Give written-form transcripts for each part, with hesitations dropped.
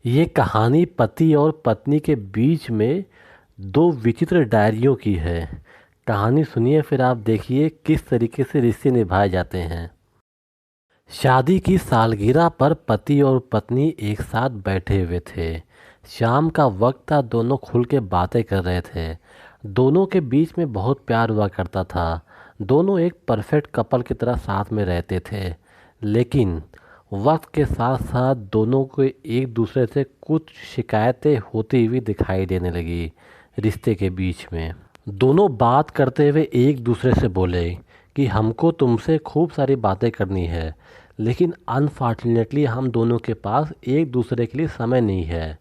ये कहानी पति और पत्नी के बीच में दो विचित्र डायरियों की है। कहानी सुनिए, फिर आप देखिए किस तरीके से रिश्ते निभाए जाते हैं। शादी की सालगिरह पर पति और पत्नी एक साथ बैठे हुए थे। शाम का वक्त था, दोनों खुल के बातें कर रहे थे। दोनों के बीच में बहुत प्यार हुआ करता था। दोनों एक परफेक्ट कपल की तरह साथ में रहते थे। लेकिन वक्त के साथ साथ दोनों को एक दूसरे से कुछ शिकायतें होती हुई दिखाई देने लगी। रिश्ते के बीच में दोनों बात करते हुए एक दूसरे से बोले कि हमको तुमसे खूब सारी बातें करनी है, लेकिन अनफॉर्चुनेटली हम दोनों के पास एक दूसरे के लिए समय नहीं है।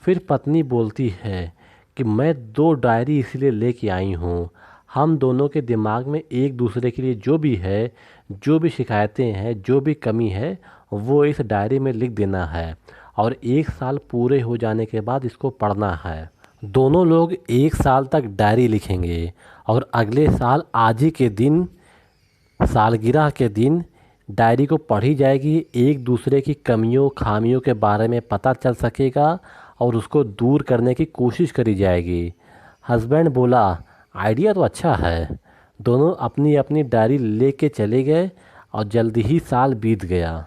फिर पत्नी बोलती है कि मैं दो डायरी इसलिए लेके आई हूँ। हम दोनों के दिमाग में एक दूसरे के लिए जो भी है, जो भी शिकायतें हैं, जो भी कमी है, वो इस डायरी में लिख देना है और एक साल पूरे हो जाने के बाद इसको पढ़ना है। दोनों लोग एक साल तक डायरी लिखेंगे और अगले साल आज ही के दिन, सालगिरह के दिन, डायरी को पढ़ी जाएगी। एक दूसरे की कमियों खामियों के बारे में पता चल सकेगा और उसको दूर करने की कोशिश करी जाएगी। हस्बैंड बोला, आइडिया तो अच्छा है। दोनों अपनी अपनी डायरी लेके चले गए और जल्दी ही साल बीत गया।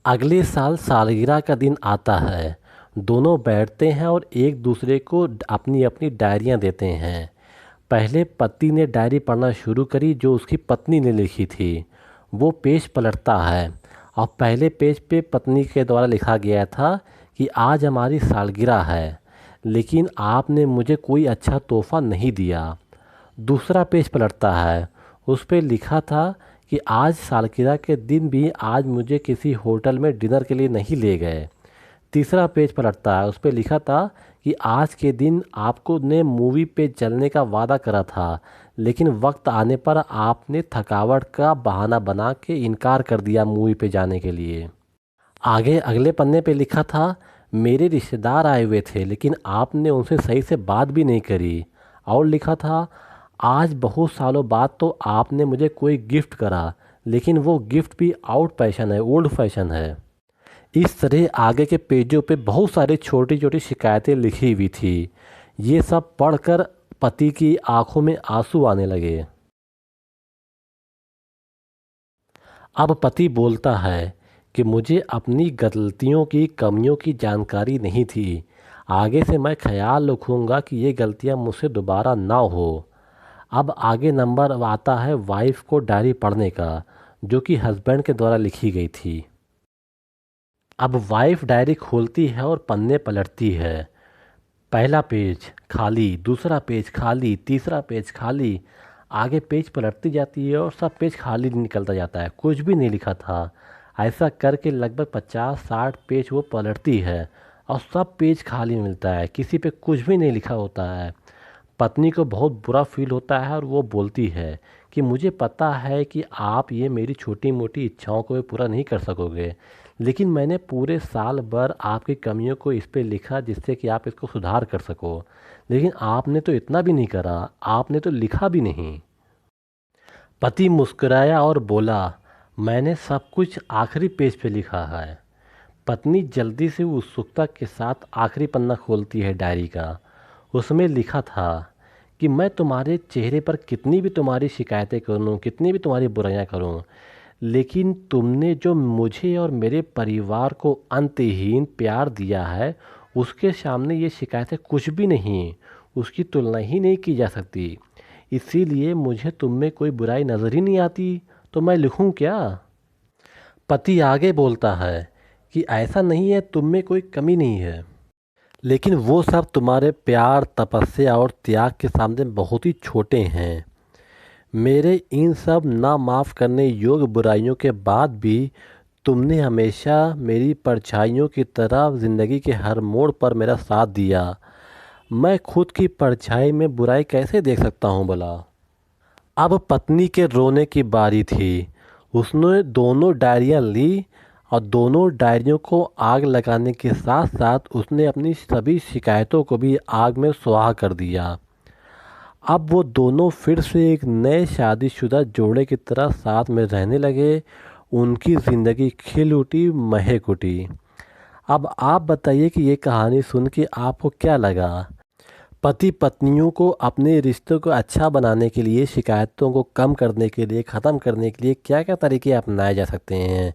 अगले साल सालगिरह का दिन आता है। दोनों बैठते हैं और एक दूसरे को अपनी अपनी डायरियां देते हैं। पहले पति ने डायरी पढ़ना शुरू करी जो उसकी पत्नी ने लिखी थी। वो पेज पलटता है और पहले पेज पे पत्नी के द्वारा लिखा गया था कि आज हमारी सालगिरह है, लेकिन आपने मुझे कोई अच्छा तोहफ़ा नहीं दिया। दूसरा पेज पलटता है, उस पे लिखा था कि आज सालगिरह के दिन भी आज मुझे किसी होटल में डिनर के लिए नहीं ले गए। तीसरा पेज पलटता है, उस पे लिखा था कि आज के दिन आपको ने मूवी पे चलने का वादा करा था, लेकिन वक्त आने पर आपने थकावट का बहाना बना के इनकार कर दिया मूवी पे जाने के लिए। आगे अगले पन्ने पे लिखा था, मेरे रिश्तेदार आए हुए थे लेकिन आपने उनसे सही से बात भी नहीं करी। और लिखा था, आज बहुत सालों बाद तो आपने मुझे कोई गिफ्ट करा, लेकिन वो गिफ्ट भी आउट फैशन है, ओल्ड फैशन है। इस तरह आगे के पेजों पे बहुत सारी छोटी छोटी शिकायतें लिखी हुई थी। ये सब पढ़कर पति की आंखों में आंसू आने लगे। अब पति बोलता है कि मुझे अपनी गलतियों की कमियों की जानकारी नहीं थी। आगे से मैं ख्याल रखूँगा कि ये गलतियाँ मुझसे दोबारा ना हो। अब आगे नंबर आता है वाइफ को डायरी पढ़ने का, जो कि हस्बैंड के द्वारा लिखी गई थी। अब वाइफ डायरी खोलती है और पन्ने पलटती है। पहला पेज खाली, दूसरा पेज खाली, तीसरा पेज खाली। आगे पेज पलटती जाती है और सब पेज खाली निकलता जाता है, कुछ भी नहीं लिखा था। ऐसा करके लगभग 50-60 पेज वो पलटती है और सब पेज खाली मिलता है, किसी पे कुछ भी नहीं लिखा होता है। पत्नी को बहुत बुरा फील होता है और वो बोलती है कि मुझे पता है कि आप ये मेरी छोटी मोटी इच्छाओं को भी पूरा नहीं कर सकोगे, लेकिन मैंने पूरे साल भर आपकी कमियों को इस पे लिखा जिससे कि आप इसको सुधार कर सको, लेकिन आपने तो इतना भी नहीं करा, आपने तो लिखा भी नहीं। पति मुस्कुराया और बोला, मैंने सब कुछ आखिरी पेज पे लिखा है। पत्नी जल्दी से उत्सुकता के साथ आखिरी पन्ना खोलती है डायरी का। उसमें लिखा था कि मैं तुम्हारे चेहरे पर कितनी भी तुम्हारी शिकायतें करूं, कितनी भी तुम्हारी बुराइयां करूं, लेकिन तुमने जो मुझे और मेरे परिवार को अंतहीन प्यार दिया है, उसके सामने ये शिकायतें कुछ भी नहीं, उसकी तुलना ही नहीं की जा सकती। इसीलिए मुझे तुम में कोई बुराई नज़र ही नहीं आती, तो मैं लिखूं क्या। पति आगे बोलता है कि ऐसा नहीं है, तुम में कोई कमी नहीं है, लेकिन वो सब तुम्हारे प्यार, तपस्या और त्याग के सामने बहुत ही छोटे हैं। मेरे इन सब ना माफ़ करने योग्य बुराइयों के बाद भी तुमने हमेशा मेरी परछाइयों की तरह ज़िंदगी के हर मोड़ पर मेरा साथ दिया। मैं खुद की परछाई में बुराई कैसे देख सकता हूँ भला। अब पत्नी के रोने की बारी थी। उसने दोनों डायरियाँ ली और दोनों डायरियों को आग लगाने के साथ साथ उसने अपनी सभी शिकायतों को भी आग में सुआह कर दिया। अब वो दोनों फिर से एक नए शादीशुदा जोड़े की तरह साथ में रहने लगे। उनकी ज़िंदगी खिल उठी महक उठी। अब आप बताइए कि ये कहानी सुन के आपको क्या लगा? पति पत्नियों को अपने रिश्तों को अच्छा बनाने के लिए, शिकायतों को कम करने के लिए, ख़त्म करने के लिए क्या-क्या तरीके अपनाए जा सकते हैं?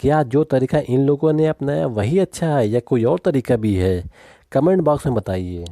क्या जो तरीका इन लोगों ने अपनाया वही अच्छा है या कोई और तरीका भी है? कमेंट बॉक्स में बताइए।